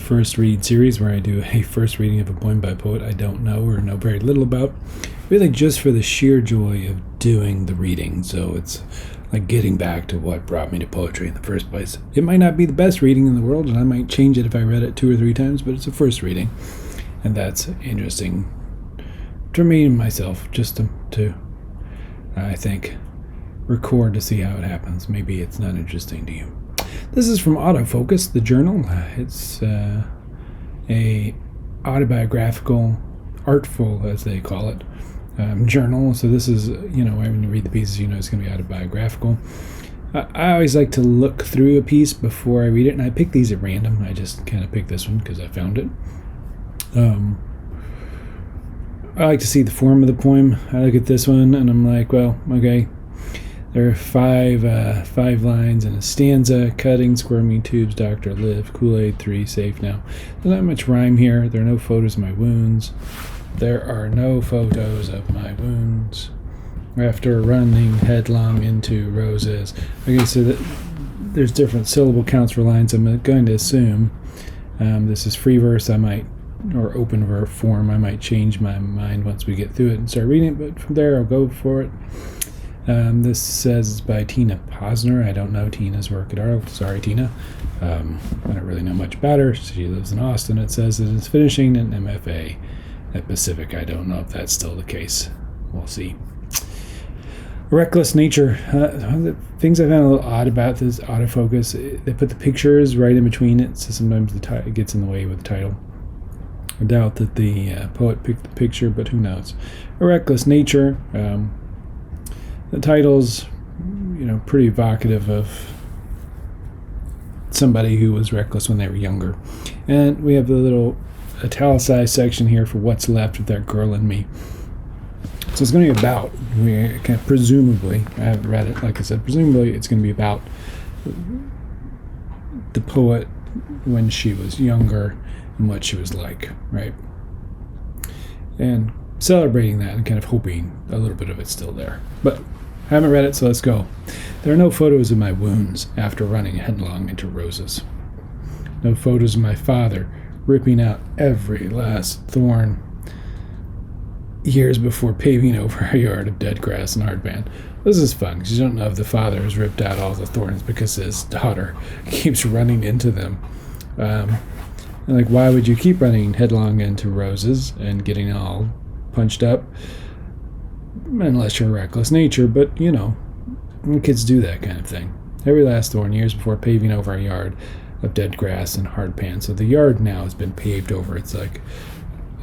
first read series where I do a first reading of a poem by a poet I don't know or know very little about, really just for the sheer joy of doing the reading. So it's like getting back to what brought me to poetry in the first place. It might not be the best reading in the world, and I might change it if I read it 2 or 3 times, but it's a first reading, and that's interesting to me and myself, just to I think, record to see how it happens. Maybe it's not interesting to you. This is from Autofocus, the journal. It's a autobiographical, artful, as they call it, journal. So this is, when you read the pieces, it's going to be autobiographical. I always like to look through a piece before I read it, and I pick these at random. I just kind of picked this one because I found it. I like to see the form of the poem. I look at this one, and I'm like, well, okay. There are five lines in a stanza. Cutting, squirming tubes, doctor, live. Kool-Aid 3, safe now. There's not much rhyme here. There are no photos of my wounds. There are no photos of my wounds. After running headlong into roses. Okay, so there's different syllable counts for lines. I'm going to assume this is free verse. Or open verb form. I might change my mind once we get through it and start reading it, but from there I'll go for it. This says it's by Tina Posner. I don't know Tina's work at all. Sorry, Tina. I don't really know much about her. She lives in Austin. It says it is finishing an MFA at Pacific. I don't know if that's still the case. We'll see. Reckless nature. One of the things I found a little odd about this autofocus, they put the pictures right in between it, so sometimes it gets in the way with the title. I doubt that the poet picked the picture, but who knows. A reckless nature. The title's, pretty evocative of somebody who was reckless when they were younger. And we have the little italicized section here for what's left of that girl and me. So it's going to be about, presumably, I haven't read it, like I said, presumably it's going to be about the poet when she was younger and what she was like, right? And celebrating that and kind of hoping a little bit of it's still there. But I haven't read it, so let's go. There are no photos of my wounds after running headlong into roses. No photos of my father ripping out every last thorn years before paving over a yard of dead grass and hardpan. This is fun because you don't know if the father has ripped out all the thorns because his daughter keeps running into them. And why would you keep running headlong into roses and getting all punched up? Unless you're a reckless nature, but, kids do that kind of thing. Every last thorn years before paving over a yard of dead grass and hardpan. So the yard now has been paved over. It's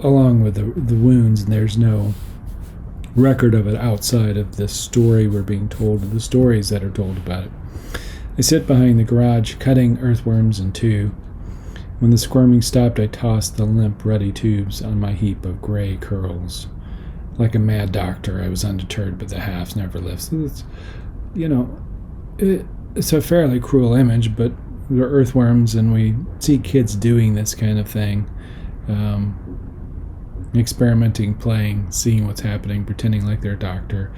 along with the wounds, and there's no record of it outside of the story we're being told, or the stories that are told about it. I sit behind the garage, cutting earthworms in two. When the squirming stopped, I tossed the limp, ruddy tubes on my heap of gray curls. Like a mad doctor, I was undeterred, but the halves never left. So it's, it's a fairly cruel image, but we're earthworms, and we see kids doing this kind of thing. Experimenting, playing, seeing what's happening, pretending like they're a doctor.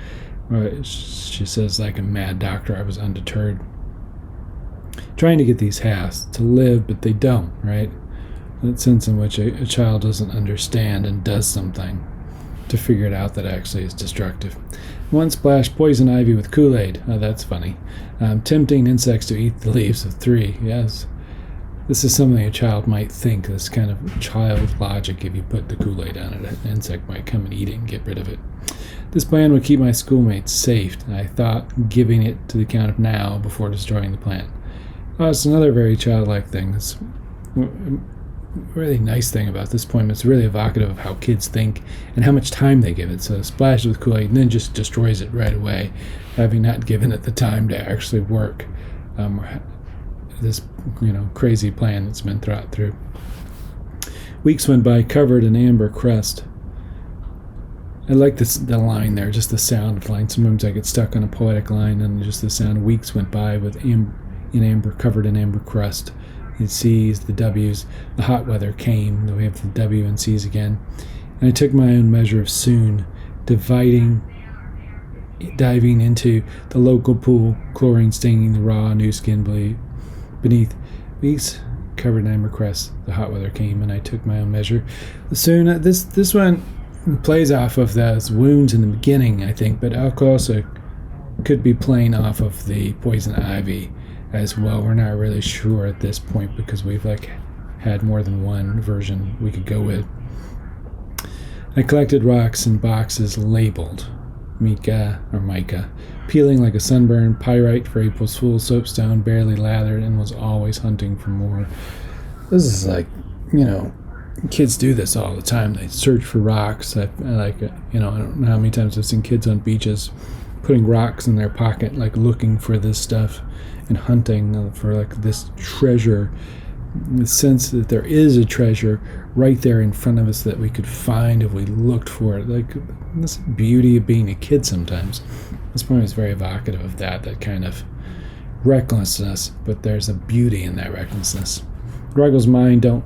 She says, like a mad doctor, I was undeterred. Trying to get these halves to live, but they don't, right? That sense in which a child doesn't understand and does something to figure it out that actually is destructive. One splashed poison ivy with Kool-Aid. Oh, that's funny. Tempting insects to eat the leaves of 3. Yes. This is something a child might think, this kind of child logic. If you put the Kool-Aid on it, an insect might come and eat it and get rid of it. This plan would keep my schoolmates safe, and I thought giving it to the count of now before destroying the plant. Oh, it's another very childlike thing. It's a really nice thing about this poem. It's really evocative of how kids think and how much time they give it. So it splashes with Kool-Aid and then just destroys it right away, having not given it the time to actually work. This, crazy plan that's been thought through. Weeks went by covered in amber crust. I like the line there, just the sound of line. Sometimes I get stuck on a poetic line and just the sound. Weeks went by with amber, covered in amber crust. The C's, the W's. The hot weather came. Then we have the W and C's again. And I took my own measure of soon, diving into the local pool, chlorine staining the raw new skin beneath. Weeks covered in amber crest. The hot weather came, and I took my own measure. Soon, this one plays off of those wounds in the beginning, I think, but also could be playing off of the poison ivy as well. We're not really sure at this point because we've had more than one version we could go with. I collected rocks in boxes labeled mica, peeling like a sunburned pyrite for April's Fool, soapstone, barely lathered, and was always hunting for more. This is kids do this all the time. They search for rocks. I don't know how many times I've seen kids on beaches putting rocks in their pocket, looking for this stuff and hunting for this treasure. The sense that there is a treasure right there in front of us that we could find if we looked for it. This beauty of being a kid sometimes. This poem is very evocative of that kind of recklessness, but there's a beauty in that recklessness. Ruggles' mind don't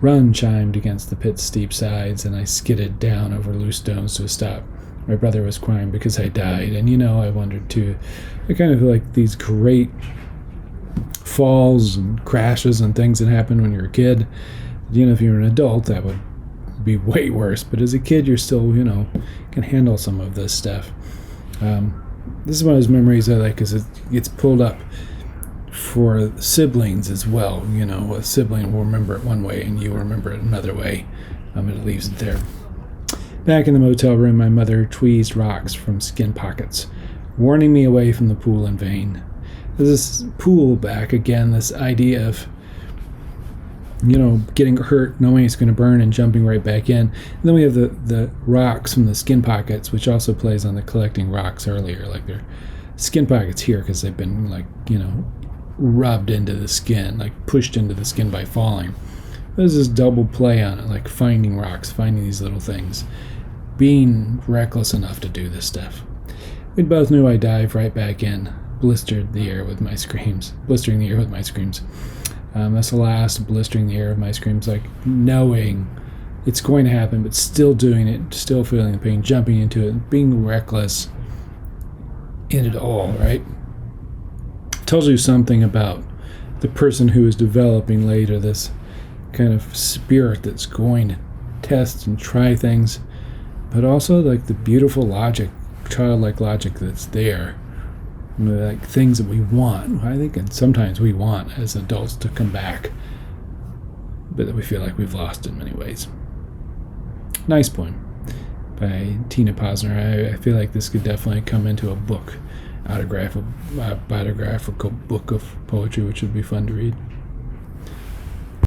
run chimed against the pit's steep sides, and I skidded down over loose stones to a stop. My brother was crying because I died, and I wondered too. I kind of like these great falls and crashes and things that happen when you're a kid. If you're an adult, that would be way worse, but as a kid you're still can handle some of this stuff. This is one of those memories I like because it gets pulled up for siblings as well. A sibling will remember it one way and you will remember it another way. It leaves it there. Back in the motel room, my mother tweezed rocks from skin pockets, warning me away from the pool in vain. This pool back again, this idea of getting hurt, knowing it's going to burn, and jumping right back in. And then we have the rocks from the skin pockets, which also plays on the collecting rocks earlier. They're skin pockets here because they've been rubbed into the skin, pushed into the skin by falling. There's this double play on it, finding rocks, finding these little things, being reckless enough to do this stuff. We both knew I'd dive right back in, blistering the air with my screams. That's the last, blistering the air with my screams, knowing it's going to happen, but still doing it, still feeling the pain, jumping into it, being reckless in it all, right? Tells you something about the person who is developing later, this kind of spirit that's going to test and try things, but also the beautiful logic, childlike logic that's there. Things that we want, I think, and sometimes we want as adults to come back, but that we feel like we've lost in many ways. Nice poem by Tina Posner. I feel like this could definitely come into a book, biographical book of poetry, which would be fun to read.